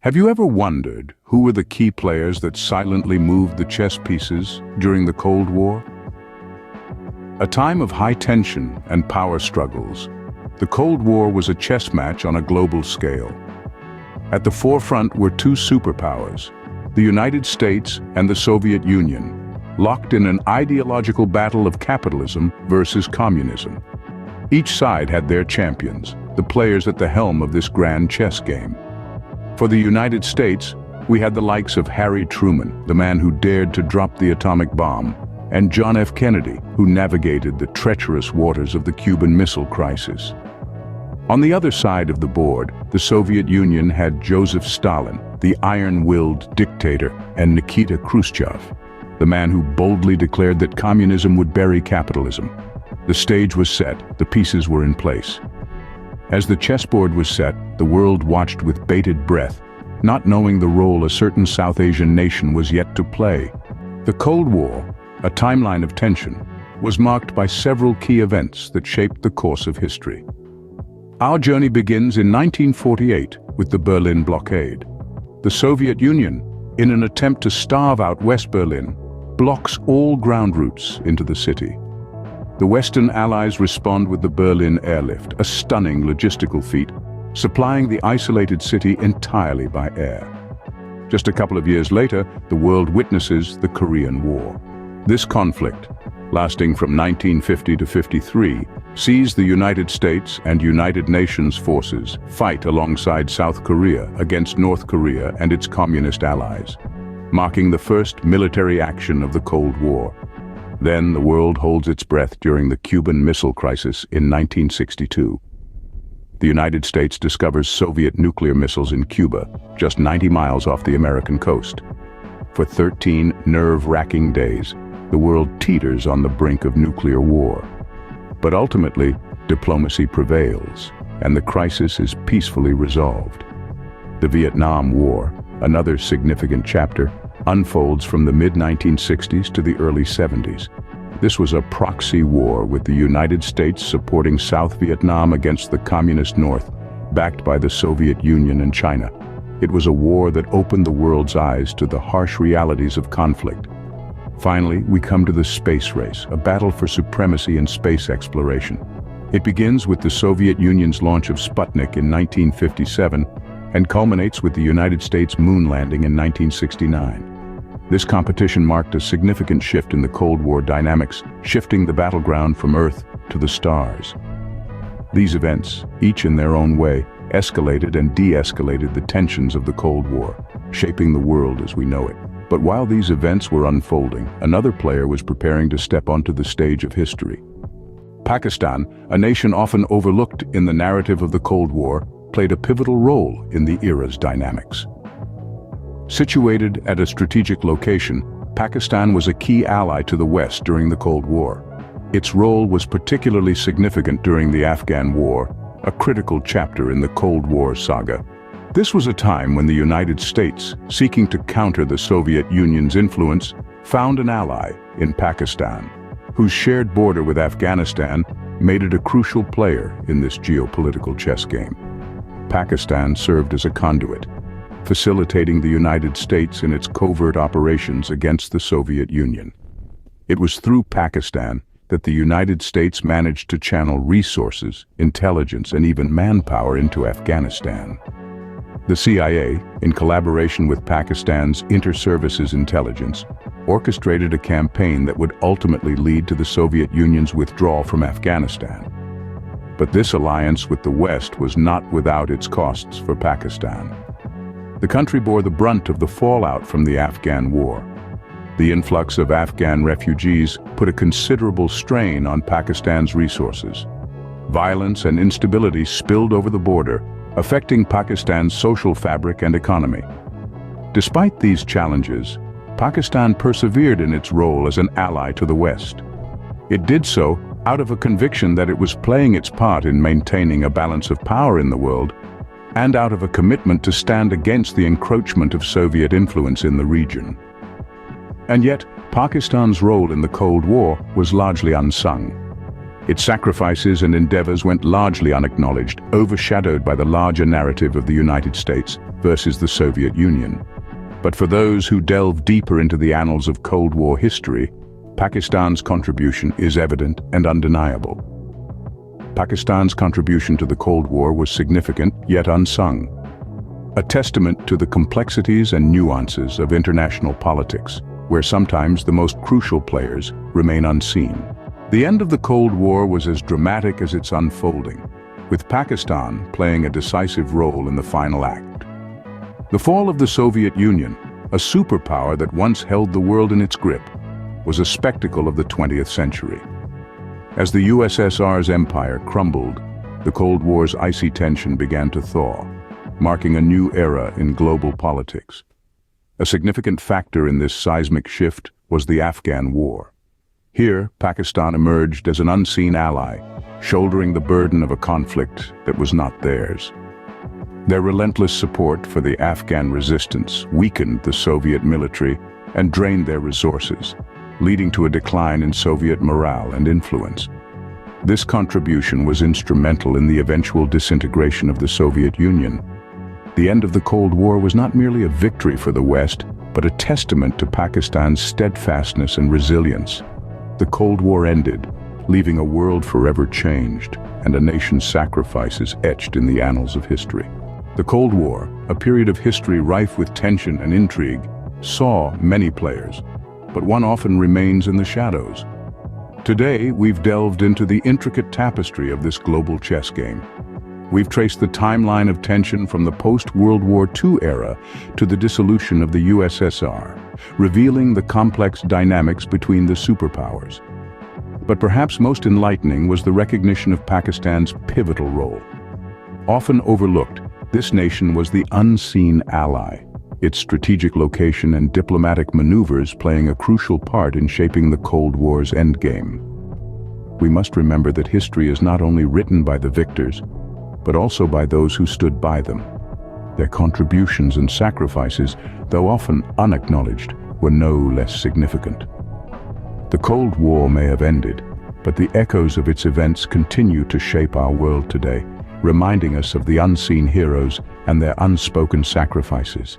Have you ever wondered who were the key players that silently moved the chess pieces during the Cold War? A time of high tension and power struggles, the Cold War was a chess match on a global scale. At the forefront were two superpowers, the United States and the Soviet Union, locked in an ideological battle of capitalism versus communism. Each side had their champions, the players at the helm of this grand chess game. For the United States, we had the likes of Harry Truman, the man who dared to drop the atomic bomb, and John F. Kennedy, who navigated the treacherous waters of the Cuban Missile Crisis. On the other side of the board, the Soviet Union had Joseph Stalin, the iron-willed dictator, and Nikita Khrushchev, the man who boldly declared that communism would bury capitalism. The stage was set, the pieces were in place. As the chessboard was set, the world watched with bated breath, not knowing the role a certain South Asian nation was yet to play. The Cold War, a timeline of tension, was marked by several key events that shaped the course of history. Our journey begins in 1948 with the Berlin blockade. The Soviet Union, in an attempt to starve out West Berlin, blocks all ground routes into the city. The Western Allies respond with the Berlin airlift, a stunning logistical feat, supplying the isolated city entirely by air. Just a couple of years later, the world witnesses the Korean War. This conflict, lasting from 1950 to 53, sees the United States and United Nations forces fight alongside South Korea against North Korea and its communist allies, marking the first military action of the Cold War. Then the world holds its breath during the Cuban Missile Crisis in 1962. The United States discovers Soviet nuclear missiles in Cuba, just 90 miles off the American coast. For 13 nerve-wracking days, the world teeters on the brink of nuclear war. But ultimately, diplomacy prevails, and the crisis is peacefully resolved. The Vietnam War, another significant chapter, unfolds from the mid-1960s to the early 70s. This was a proxy war with the United States supporting South Vietnam against the Communist North, backed by the Soviet Union and China. It was a war that opened the world's eyes to the harsh realities of conflict. Finally, we come to the space race, a battle for supremacy in space exploration. It begins with the Soviet Union's launch of Sputnik in 1957 and culminates with the United States moon landing in 1969. This competition marked a significant shift in the Cold War dynamics, shifting the battleground from Earth to the stars. These events, each in their own way, escalated and de-escalated the tensions of the Cold War, shaping the world as we know it. But while these events were unfolding, another player was preparing to step onto the stage of history. Pakistan, a nation often overlooked in the narrative of the Cold War, played a pivotal role in the era's dynamics. Situated at a strategic location, Pakistan was a key ally to the West during the Cold War. Its role was particularly significant during the Afghan War, a critical chapter in the Cold War saga. This was a time when the United States, seeking to counter the Soviet Union's influence, found an ally in Pakistan, whose shared border with Afghanistan made it a crucial player in this geopolitical chess game. Pakistan served as a conduit, facilitating the United States in its covert operations against the Soviet Union. It was through Pakistan that the United States managed to channel resources, intelligence, and even manpower into Afghanistan. The CIA, in collaboration with Pakistan's Inter-Services Intelligence, orchestrated a campaign that would ultimately lead to the Soviet Union's withdrawal from Afghanistan. But this alliance with the West was not without its costs for Pakistan. The country bore the brunt of the fallout from the Afghan War. The influx of Afghan refugees put a considerable strain on Pakistan's resources. Violence and instability spilled over the border, affecting Pakistan's social fabric and economy. Despite these challenges, Pakistan persevered in its role as an ally to the West. It did so out of a conviction that it was playing its part in maintaining a balance of power in the world, and out of a commitment to stand against the encroachment of Soviet influence in the region. And yet, Pakistan's role in the Cold War was largely unsung. Its sacrifices and endeavors went largely unacknowledged, overshadowed by the larger narrative of the United States, versus the Soviet Union. But for those who delve deeper into the annals of Cold War history, Pakistan's contribution is evident and undeniable. Pakistan's contribution to the Cold War was significant, yet unsung. A testament to the complexities and nuances of international politics, where sometimes the most crucial players remain unseen. The end of the Cold War was as dramatic as its unfolding, with Pakistan playing a decisive role in the final act. The fall of the Soviet Union, a superpower that once held the world in its grip, was a spectacle of the 20th century. As the USSR's empire crumbled, the Cold War's icy tension began to thaw, marking a new era in global politics. A significant factor in this seismic shift was the Afghan War. Here, Pakistan emerged as an unseen ally, shouldering the burden of a conflict that was not theirs. Their relentless support for the Afghan resistance weakened the Soviet military and drained their resources, leading to a decline in Soviet morale and influence. This contribution was instrumental in the eventual disintegration of the Soviet Union. The end of the Cold War was not merely a victory for the West, but a testament to Pakistan's steadfastness and resilience. The Cold War ended, leaving a world forever changed and a nation's sacrifices etched in the annals of history. The Cold War, a period of history rife with tension and intrigue, saw many players, but one often remains in the shadows. Today, we've delved into the intricate tapestry of this global chess game. We've traced the timeline of tension from the post-World War II era to the dissolution of the USSR, revealing the complex dynamics between the superpowers. But perhaps most enlightening was the recognition of Pakistan's pivotal role. Often overlooked, this nation was the unseen ally, its strategic location and diplomatic maneuvers playing a crucial part in shaping the Cold War's endgame. We must remember that history is not only written by the victors, but also by those who stood by them. Their contributions and sacrifices, though often unacknowledged, were no less significant. The Cold War may have ended, but the echoes of its events continue to shape our world today, reminding us of the unseen heroes and their unspoken sacrifices.